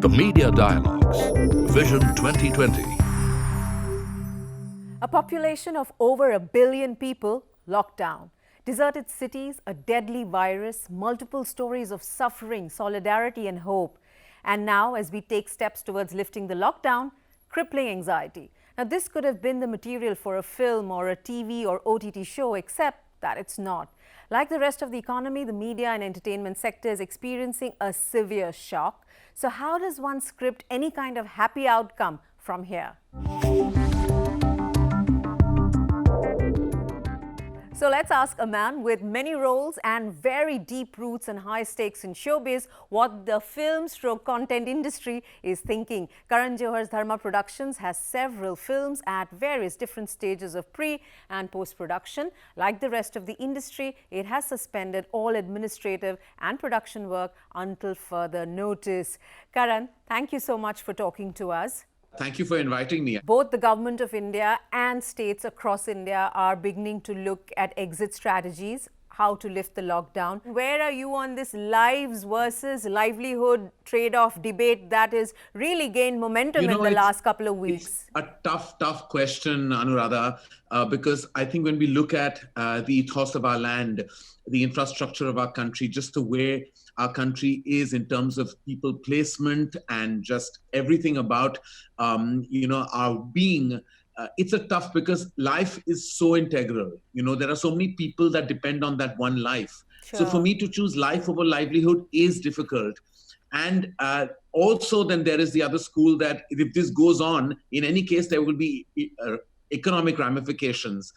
The Media Dialogues, Vision 2020. A population of over 1 billion people locked down. Deserted cities, a deadly virus, multiple stories of suffering, solidarity and hope. And now, as we take steps towards lifting the lockdown, crippling anxiety. Now, this could have been the material for a film or a TV or OTT show, except that it's not. Like the rest of the economy, the media and entertainment sector is experiencing a severe shock. So how does one script any kind of happy outcome from here? So let's ask a man with many roles and very deep roots and high stakes in showbiz what the film/content industry is thinking. Karan Johar's Dharma Productions has several films at various different stages of pre- and post-production. Like the rest of the industry, it has suspended all administrative and production work until further notice. Karan, thank you so much for talking to us. Thank you for inviting me. Both the government of India and states across India are beginning to look at exit strategies, how to lift the lockdown. Where are you on this lives versus livelihood trade-off debate that has really gained momentum in the last couple of weeks? It's a tough question, Anuradha, because I think when we look at the ethos of our land, the infrastructure of our country, just the way our country is in terms of people placement and just everything about, our being, it's a tough because life is so integral. There are so many people that depend on that one life. Sure. So for me to choose life over livelihood is difficult. And also then there is the other school that if this goes on, in any case, there will be economic ramifications.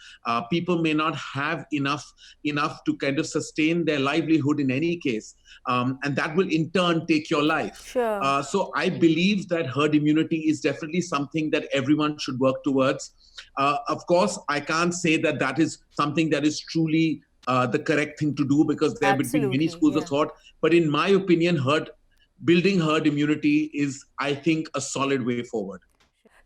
People may not have enough to kind of sustain their livelihood in any case. And that will in turn take your life. Sure. So I believe that herd immunity is definitely something that everyone should work towards. Of course, I can't say that is something that is truly the correct thing to do because there have been many schools of thought. But in my opinion, building herd immunity is, I think, a solid way forward.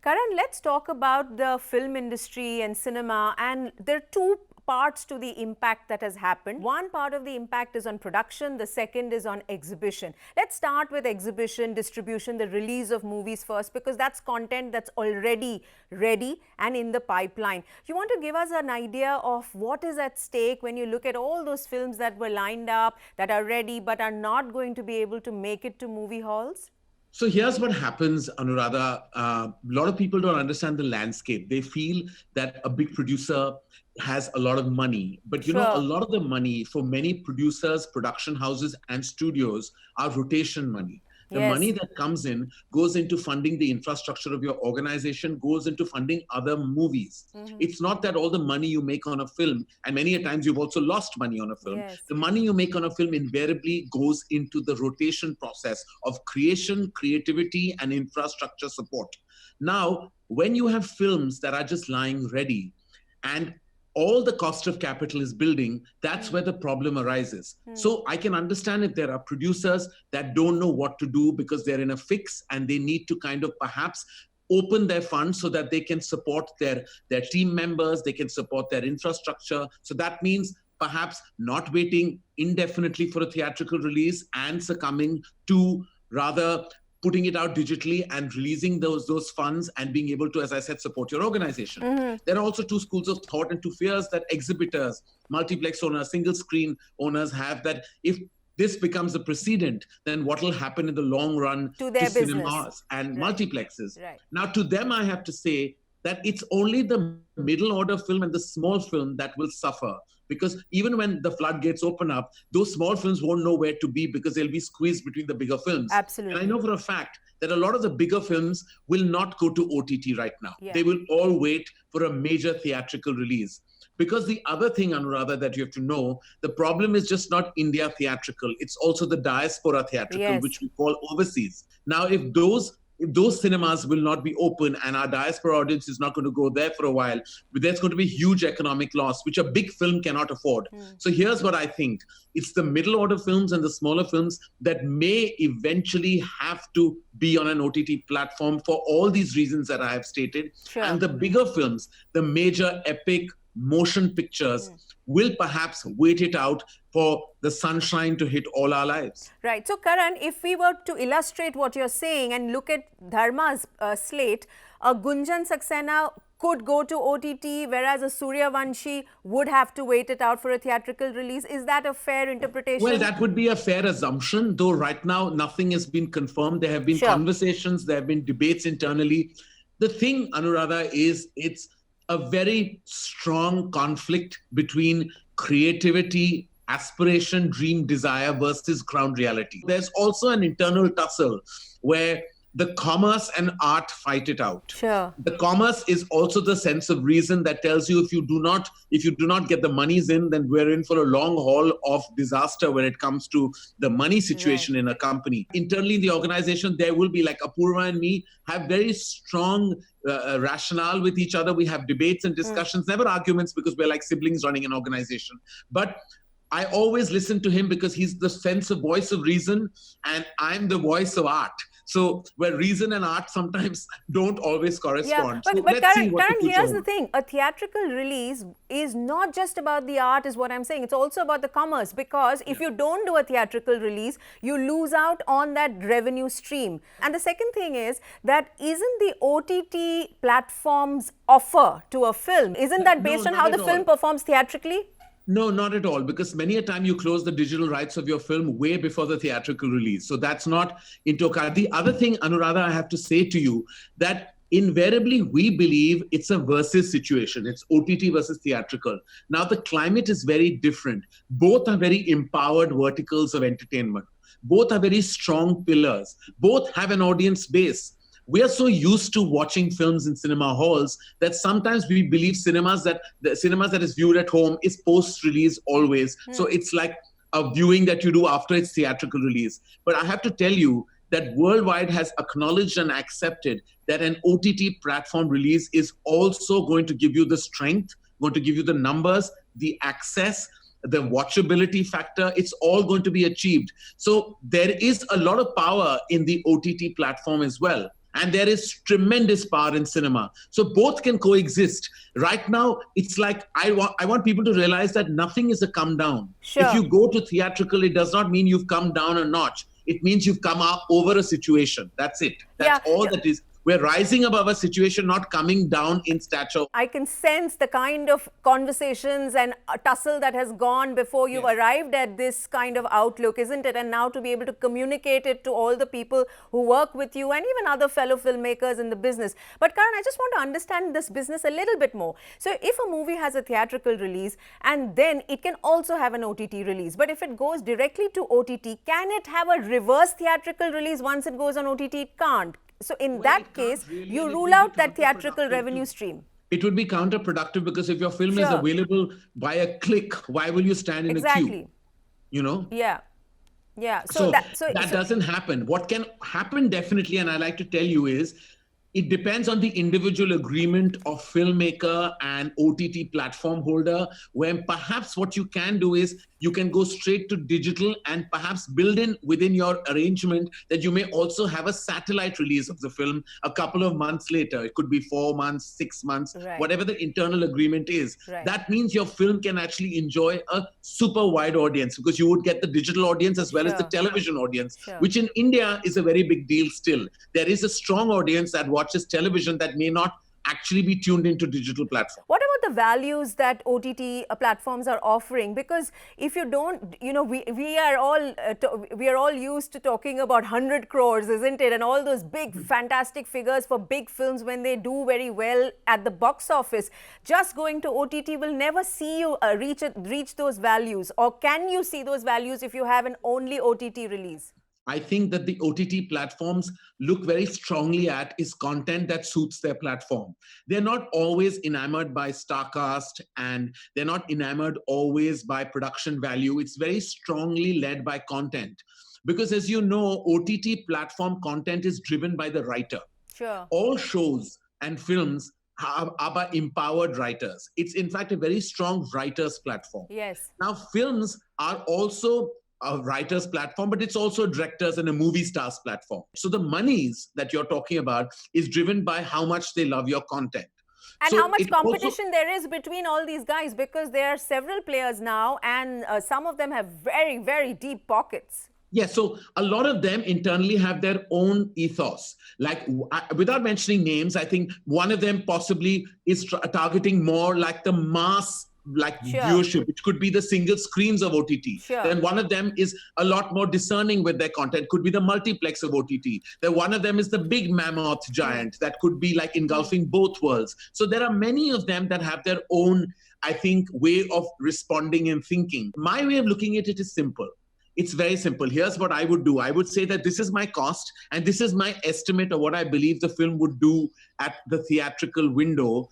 Karan, let's talk about the film industry and cinema, and there are two parts to the impact that has happened. One part of the impact is on production, the second is on exhibition. Let's start with exhibition, distribution, the release of movies first, because that's content that's already ready and in the pipeline. You want to give us an idea of what is at stake when you look at all those films that were lined up, that are ready but are not going to be able to make it to movie halls? So here's what happens, Anuradha. A lot of people don't understand the landscape. They feel that a big producer has a lot of money. But a lot of the money for many producers, production houses and studios are rotation money. The money that comes in goes into funding the infrastructure of your organization, goes into funding other movies. Mm-hmm. It's not that all the money you make on a film, and many a times you've also lost money on a film. Yes. The money you make on a film invariably goes into the rotation process of creation, creativity, and infrastructure support. Now, when you have films that are just lying ready and all the cost of capital is building, that's where the problem arises. So I can understand if there are producers that don't know what to do because they're in a fix and they need to kind of perhaps open their funds so that they can support their team members, they can support their infrastructure. So that means perhaps not waiting indefinitely for a theatrical release and succumbing to rather putting it out digitally and releasing those funds and being able to, as I said, support your organization. Mm-hmm. There are also two schools of thought and two fears that exhibitors, multiplex owners, single screen owners have, that if this becomes a precedent, then what will happen in the long run to their cinemas and multiplexes? Right. Now, to them, I have to say that it's only the middle order film and the small film that will suffer. Because even when the floodgates open up, those small films won't know where to be because they'll be squeezed between the bigger films. Absolutely. And I know for a fact that a lot of the bigger films will not go to OTT right now. Yeah. They will all wait for a major theatrical release. Because the other thing, Anuradha, that you have to know, the problem is just not India theatrical. It's also the diaspora theatrical, which we call overseas. Now, if those cinemas will not be open and our diaspora audience is not going to go there for a while, there's going to be huge economic loss, which a big film cannot afford. So here's what I think. It's the middle order films and the smaller films that may eventually have to be on an OTT platform for all these reasons that I have stated. Sure. And the bigger films, the major epic motion pictures will perhaps wait it out for the sunshine to hit all our lives. Right. So, Karan, if we were to illustrate what you're saying and look at Dharma's slate, Gunjan Saxena could go to OTT, whereas a Suryavanshi would have to wait it out for a theatrical release. Is that a fair interpretation? Well, that would be a fair assumption, though right now nothing has been confirmed. There have been conversations, there have been debates internally. The thing, Anuradha, is it's a very strong conflict between creativity, aspiration, dream, desire versus ground reality. There's also an internal tussle where the commerce and art fight it out. Sure. The commerce is also the sense of reason that tells you if you do not get the monies in, then we're in for a long haul of disaster when it comes to the money situation in a company. Internally in the organization, there will be, like Apurva and me have very strong rationale with each other. We have debates and discussions, never arguments, because we're like siblings running an organization. But I always listen to him because he's the voice of reason, and I'm the voice of art. So where reason and art sometimes don't always correspond. Yeah, but Karan, here's the thing. A theatrical release is not just about the art, is what I'm saying. It's also about the commerce, because if you don't do a theatrical release, you lose out on that revenue stream. And the second thing is that isn't the OTT platform's offer to a film, isn't that based on how the film performs theatrically? No, not at all, because many a time you close the digital rights of your film way before the theatrical release. So that's not into account. The other thing, Anuradha, I have to say to you, that invariably we believe it's a versus situation. It's OTT versus theatrical. Now, the climate is very different. Both are very empowered verticals of entertainment. Both are very strong pillars. Both have an audience base. We are so used to watching films in cinema halls that sometimes we believe the cinemas that is viewed at home is post-release always. So it's like a viewing that you do after its theatrical release. But I have to tell you that Worldwide has acknowledged and accepted that an OTT platform release is also going to give you the strength, going to give you the numbers, the access, the watchability factor. It's all going to be achieved. So there is a lot of power in the OTT platform as well. And there is tremendous power in cinema. So both can coexist. Right now, it's like I want people to realize that nothing is a come down. Sure. If you go to theatrical, it does not mean you've come down a notch. It means you've come up over a situation. That's it. That's all that is. We're rising above a situation, not coming down in stature. I can sense the kind of conversations and tussle that has gone before you've arrived at this kind of outlook, isn't it? And now to be able to communicate it to all the people who work with you and even other fellow filmmakers in the business. But Karan, I just want to understand this business a little bit more. So if a movie has a theatrical release and then it can also have an OTT release, but if it goes directly to OTT, can it have a reverse theatrical release once it goes on OTT? It can't. So in that case, you rule out that theatrical revenue stream. It would be counterproductive, because if your film is available by a click, why will you stand in a queue? You know? Yeah. So that doesn't happen. What can happen definitely, and I like to tell you, is it depends on the individual agreement of filmmaker and OTT platform holder, where perhaps what you can do is you can go straight to digital and perhaps build in within your arrangement that you may also have a satellite release of the film a couple of months later. It could be 4 months, 6 months, whatever the internal agreement is. That means your film can actually enjoy a super wide audience, because you would get the digital audience as well as the television audience, which in India is a very big deal still. There is a strong audience that watches television that may not actually be tuned into digital platforms. What about the values that OTT platforms are offering? Because if you don't, you know, we are all used to talking about 100 crores, isn't it? And all those big, fantastic figures for big films when they do very well at the box office. Just going to OTT will never see you reach those values. Or can you see those values if you have an only OTT release? I think that the OTT platforms look very strongly at is content that suits their platform. They're not always enamored by star cast, and they're not enamored always by production value. It's very strongly led by content. Because as you know, OTT platform content is driven by the writer. Sure. All shows and films are by empowered writers. It's in fact a very strong writers platform. Yes. Now, films are also a writer's platform, but it's also a director's and a movie star's platform. So the monies that you're talking about is driven by how much they love your content. And So how much it also, competition there is between all these guys, because there are several players now, and some of them have very, very deep pockets. yeah, so a lot of them internally have their own ethos. Like, without mentioning names, I think one of them possibly is targeting more like the mass, like Sure. viewership, which could be the single screens of OTT. Sure. Then one of them is a lot more discerning with their content, could be the multiplex of OTT. Then one of them is the big mammoth giant that could be like engulfing both worlds. So there are many of them that have their own, I think, way of responding and thinking. My way of looking at it is simple. It's very simple. Here's what I would do. I would say that this is my cost and this is my estimate of what I believe the film would do at the theatrical window.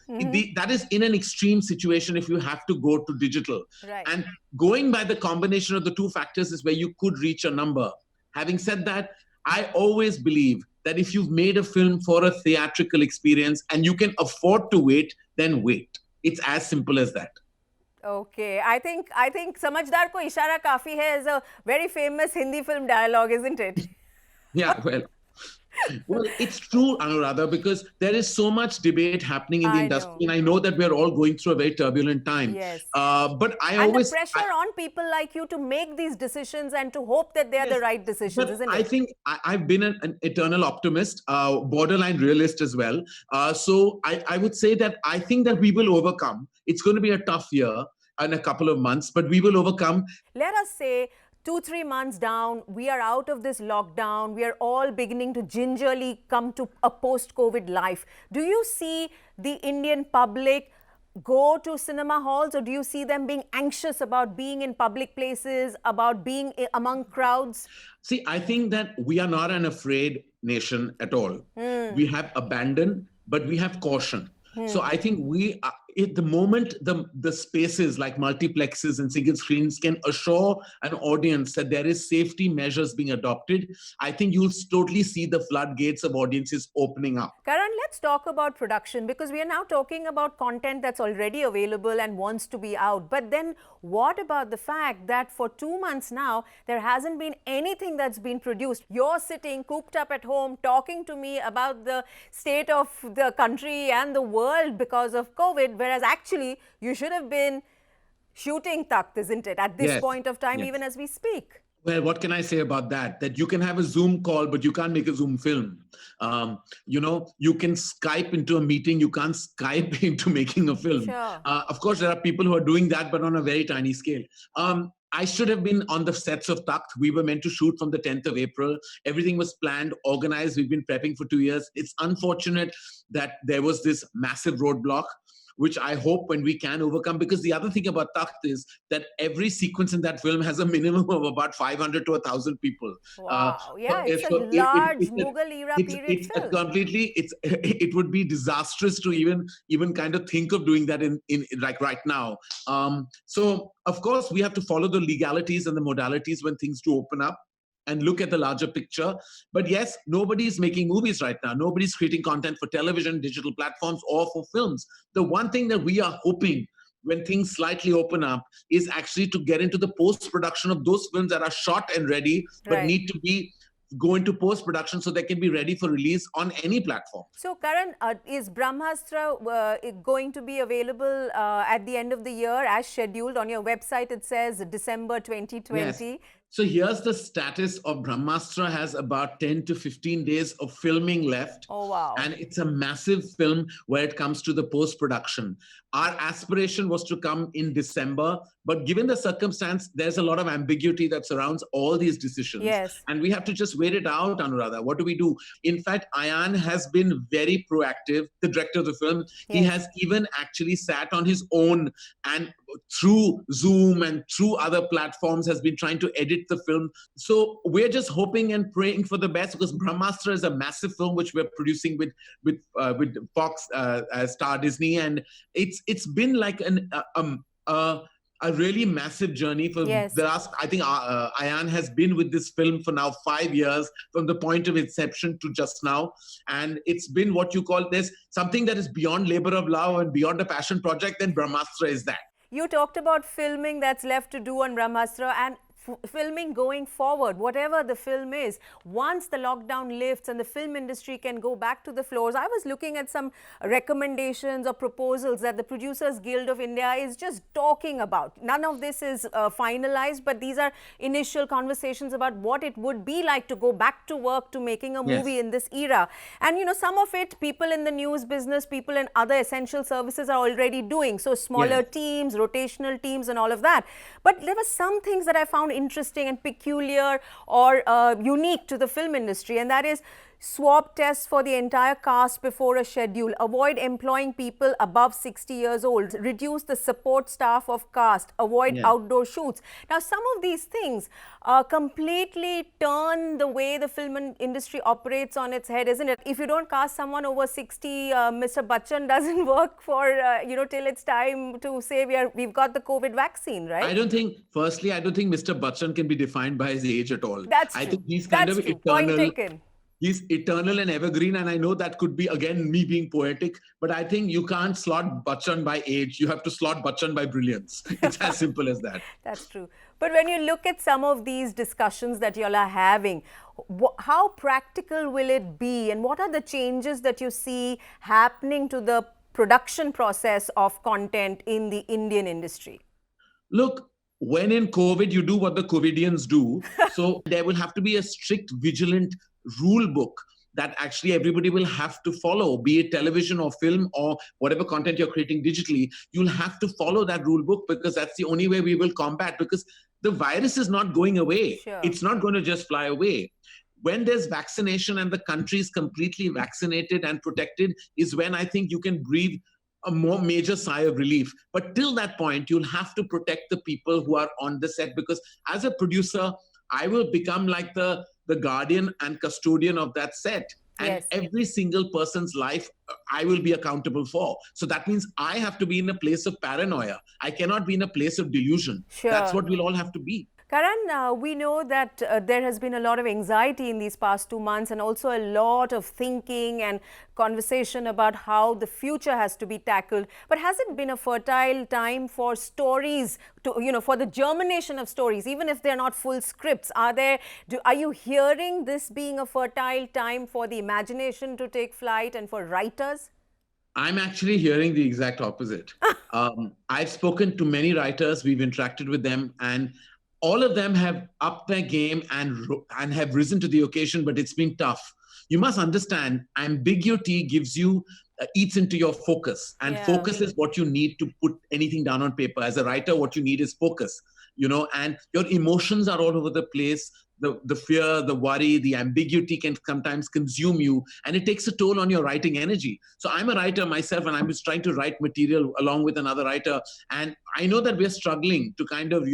That is in an extreme situation if you have to go to digital. Right. And going by the combination of the two factors is where you could reach a number. Having said that, I always believe that if you've made a film for a theatrical experience and you can afford to wait, then wait. It's as simple as that. Okay, I think "समझदार को इशारा काफी है" is a very famous Hindi film dialogue, isn't it? Yeah, well, it's true, Anuradha, because there is so much debate happening in the industry, and I know that we're all going through a very turbulent time. Yes. But the pressure on people like you to make these decisions and to hope that they're the right decisions, isn't it? I think I've been an eternal optimist, borderline realist as well. So I would say that I think that we will overcome. It's going to be a tough year in a couple of months, but we will overcome. Let us say 2-3 months down, we are out of this lockdown. We are all beginning to gingerly come to a post-COVID life. Do you see the Indian public go to cinema halls, or do you see them being anxious about being in public places, about being among crowds? See, I think that we are not an afraid nation at all. We have abandon, but we have caution. So I think we are, at the moment, the spaces like multiplexes and single screens can assure an audience that there is safety measures being adopted, I think you'll totally see the floodgates of audiences opening up. Karan, let's talk about production, because we are now talking about content that's already available and wants to be out. But then what about the fact that for 2 months now, there hasn't been anything that's been produced? You're sitting cooped up at home talking to me about the state of the country and the world because of COVID, whereas actually you should have been shooting Takht, isn't it, at this point of time, even as we speak? Well, what can I say about that? That you can have a Zoom call, but you can't make a Zoom film. You know, you can Skype into a meeting. You can't Skype into making a film. Sure. Of course, there are people who are doing that, but on a very tiny scale. I should have been on the sets of Takht. We were meant to shoot from the 10th of April. Everything was planned, organized. We've been prepping for 2 years. It's unfortunate that there was this massive roadblock, which I hope when we can overcome, because the other thing about Takht is that every sequence in that film has a minimum of about 500 to 1,000 people. Wow, it's a large Mughal era period film. It would be disastrous to even kind of think of doing that in like right now. So of course we have to follow the legalities and the modalities when things do open up and look at the larger picture. But yes, nobody's making movies right now. Nobody's creating content for television, digital platforms, or for films. The one thing that we are hoping when things slightly open up is actually to get into the post-production of those films that are shot and ready, but need to go into post-production so they can be ready for release on any platform. So Karan, is Brahmastra going to be available at the end of the year as scheduled? On your website it says December 2020. Yes. So here's the status of Brahmastra. Has about 10 to 15 days of filming left. Oh, wow. And it's a massive film where it comes to the post-production. Our aspiration was to come in December, but given the circumstance, there's a lot of ambiguity that surrounds all these decisions. Yes. And we have to just wait it out, Anuradha. What do we do? In fact, Ayan has been very proactive, the director of the film. Yes. He has even actually sat on his own and through Zoom and through other platforms has been trying to edit the film. So we're just hoping and praying for the best, because Brahmastra is a massive film which we're producing with Fox Star Disney, and it's been like a really massive journey for the last, I think Ayan has been with this film for now 5 years, from the point of inception to just now. And it's been what you call, there's something that is beyond labor of love and beyond a passion project, then Brahmastra is that. You talked about filming that's left to do on Brahmastra, and filming going forward, whatever the film is, once the lockdown lifts and the film industry can go back to the floors? I was looking at some recommendations or proposals that the Producers Guild of India is just talking about. None of this is finalized, but these are initial conversations about what it would be like to go back to work, to making a movie in this era. And you know, some of it people in the news business, people in other essential services are already doing. So smaller teams, rotational teams and all of that. But there were some things that I found interesting and peculiar or unique to the film industry, and that is swab tests for the entire cast before a schedule, avoid employing people above 60 years old, reduce the support staff of cast, avoid outdoor shoots. Now, some of these things completely turn the way the film industry operates on its head, isn't it? If you don't cast someone over 60, Mr. Bachchan doesn't work for, till it's time to say we've got the COVID vaccine, right? I don't think Mr. Bachchan can be defined by his age at all. That's true. I think he's kind of eternal. Point taken. He's eternal and evergreen, and I know that could be, again, me being poetic, but I think you can't slot Bachchan by age. You have to slot Bachchan by brilliance. It's as simple as that. That's true. But when you look at some of these discussions that you all are having, how practical will it be, and what are the changes that you see happening to the production process of content in the Indian industry? Look, when in COVID, you do what the COVIDians do. So there will have to be a strict, vigilant rule book that actually everybody will have to follow, be it television or film or whatever content you're creating digitally. You'll have to follow that rule book, because that's the only way we will combat, because the virus is not going away. Sure. It's not going to just fly away. When there's vaccination and the country is completely vaccinated and protected is when I think you can breathe a more major sigh of relief. But till that point, you'll have to protect the people who are on the set, because as a producer, I will become like the guardian and custodian of that set. And every single person's life, I will be accountable for. So that means I have to be in a place of paranoia. I cannot be in a place of delusion. Sure. That's what we'll all have to be. Karan, we know that there has been a lot of anxiety in these past 2 months, and also a lot of thinking and conversation about how the future has to be tackled. But has it been a fertile time for stories, for the germination of stories, even if they're not full scripts? Are you hearing this being a fertile time for the imagination to take flight and for writers? I'm actually hearing the exact opposite. I've spoken to many writers, we've interacted with them, and all of them have upped their game and have risen to the occasion, but it's been tough. You must understand, ambiguity eats into your focus, and focus is what you need to put anything down on paper. As a writer, what you need is focus, and your emotions are all over the place. The fear, the worry, the ambiguity can sometimes consume you, and it takes a toll on your writing energy. So I'm a writer myself, and I'm just trying to write material along with another writer. And I know that we're struggling to kind of,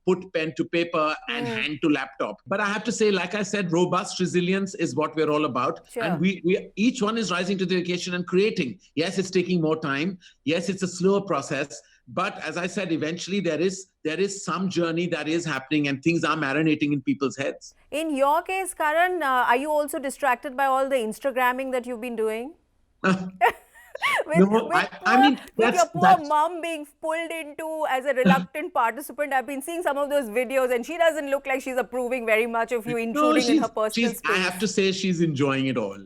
put pen to paper and hand to laptop. But I have to say, like I said, robust resilience is what we're all about. Sure. And we each one is rising to the occasion and creating. Yes, it's taking more time. Yes, it's a slower process. But as I said, eventually there is some journey that is happening, and things are marinating in people's heads. In your case, Karan, are you also distracted by all the Instagramming that you've been doing? With your poor mom being pulled into as a reluctant participant. I've been seeing some of those videos, and she doesn't look like she's approving very much of you intruding in her personal space. I have to say she's enjoying it all.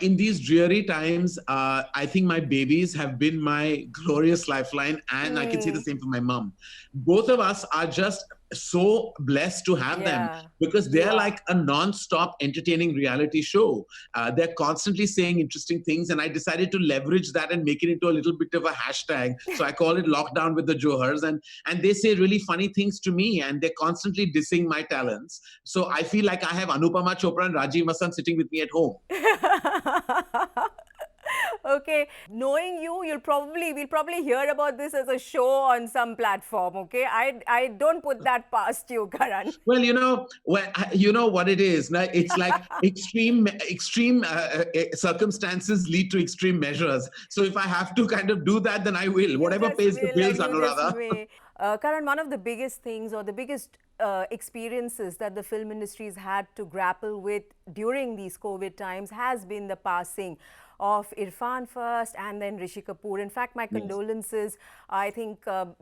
In these dreary times, I think my babies have been my glorious lifeline, and I can say the same for my mom. Both of us are just so blessed to have them, because they're like a non-stop entertaining reality show. They're constantly saying interesting things, and I decided to leverage that and make it into a little bit of a hashtag. So I call it Lockdown with the Johars, and they say really funny things to me, and they're constantly dissing my talents. So I feel like I have Anupama Chopra and Rajiv Masand sitting with me at home. Okay, knowing you, we'll probably hear about this as a show on some platform. Okay, I don't put that past you, Karan. Well, you know what it is. It's like extreme circumstances lead to extreme measures. So if I have to kind of do that, then I will. Whatever pays the bills, Anuradha. Karan, one of the biggest things, or the biggest experiences that the film industry has had to grapple with during these COVID times has been the passing of Irfan first and then Rishi Kapoor. In fact, my condolences, I think, to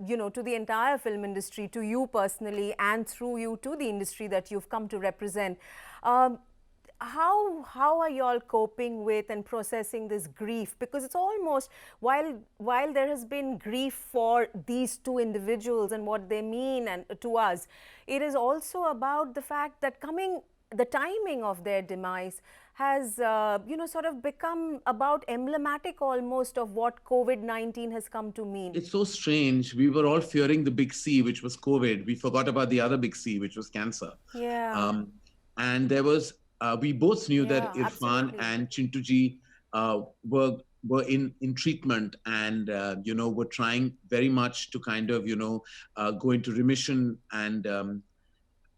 the entire film industry, to you personally, and through you to the industry that you've come to represent. How are you all coping with and processing this grief? Because it's almost, while there has been grief for these two individuals and what they mean and to us, it is also about the fact that the timing of their demise has sort of become about emblematic almost of what COVID-19 has come to mean. It's so strange. We were all fearing the big C, which was COVID. We forgot about the other big C, which was cancer. Yeah. And there was we both knew that Irfan absolutely. and Chintuji were in treatment and were trying very much to kind of go into remission, and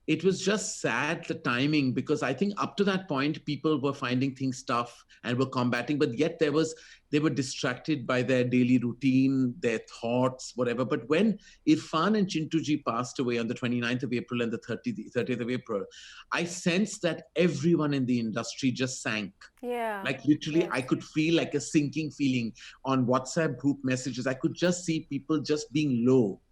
it was just sad, the timing, because I think up to that point people were finding things tough and were combating, but yet they were distracted by their daily routine, their thoughts, whatever. But when Irfan and Chintuji passed away on the 29th of April and the 30th of April, I sensed that everyone in the industry just sank. Yeah. Like literally, Yes. I could feel like a sinking feeling on WhatsApp group messages. I could just see people just being low.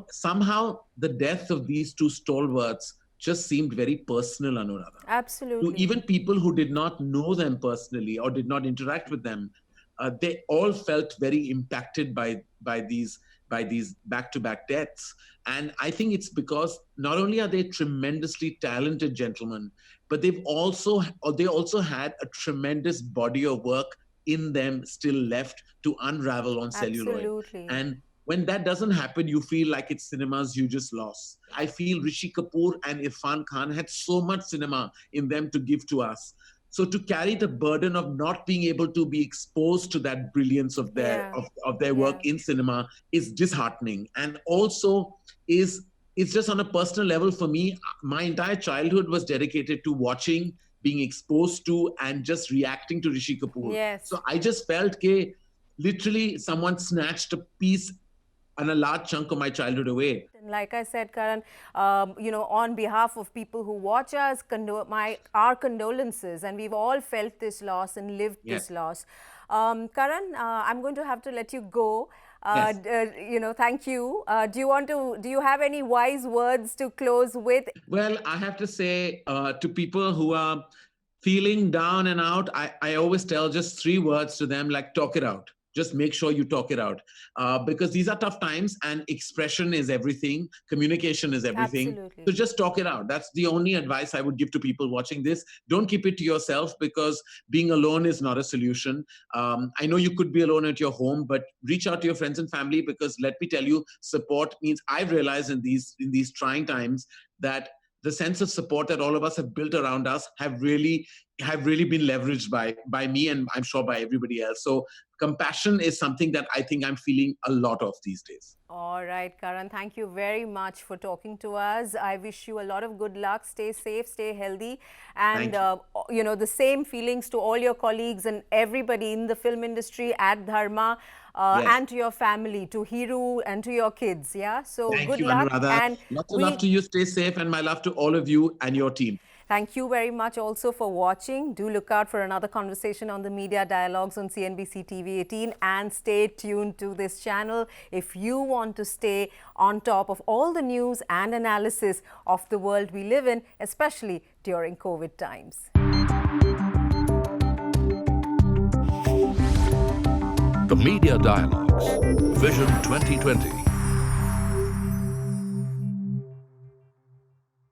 Somehow the death of these two stalwarts just seemed very personal, Anuradha. Absolutely. To even people who did not know them personally or did not interact with them, they all felt very impacted by these back-to-back deaths. And I think it's because not only are they tremendously talented gentlemen, but they also had a tremendous body of work in them still left to unravel on celluloid. Absolutely. And when that doesn't happen, you feel like it's cinemas you just lost. I feel Rishi Kapoor and Irfan Khan had so much cinema in them to give to us. So to carry the burden of not being able to be exposed to that brilliance of their work in cinema is disheartening. And also it's just on a personal level for me. My entire childhood was dedicated to watching, being exposed to, and just reacting to Rishi Kapoor. Yes. So I just felt that literally someone snatched a piece and a large chunk of my childhood away. Like I said, Karan, on behalf of people who watch us, our condolences, and we've all felt this loss and lived this loss. Karan, I'm going to have to let you go. Thank you. Do you have any wise words to close with? Well, I have to say to people who are feeling down and out, I always tell just 3 words to them, like talk it out. Just make sure you talk it out, because these are tough times and expression is everything. Communication is everything. Absolutely. So just talk it out. That's the only advice I would give to people watching this. Don't keep it to yourself, because being alone is not a solution. I know you could be alone at your home, but reach out to your friends and family, because let me tell you, support means, I've realized in these trying times that the sense of support that all of us have built around us have really been leveraged by me, and I'm sure by everybody else. So compassion is something that I think I'm feeling a lot of these days. All right, Karan, thank you very much for talking to us. I wish you a lot of good luck. Stay safe, stay healthy. And, the same feelings to all your colleagues and everybody in the film industry at Dharma, and to your family, to Hiru and to your kids. Yeah. So Thank you, luck. Anuradha. And lots of love to you. Stay safe, and my love to all of you and your team. Thank you very much also for watching. Do look out for another conversation on the Media Dialogues on CNBC TV 18, and stay tuned to this channel if you want to stay on top of all the news and analysis of the world we live in, especially during COVID times. The Media Dialogues, Vision 2020.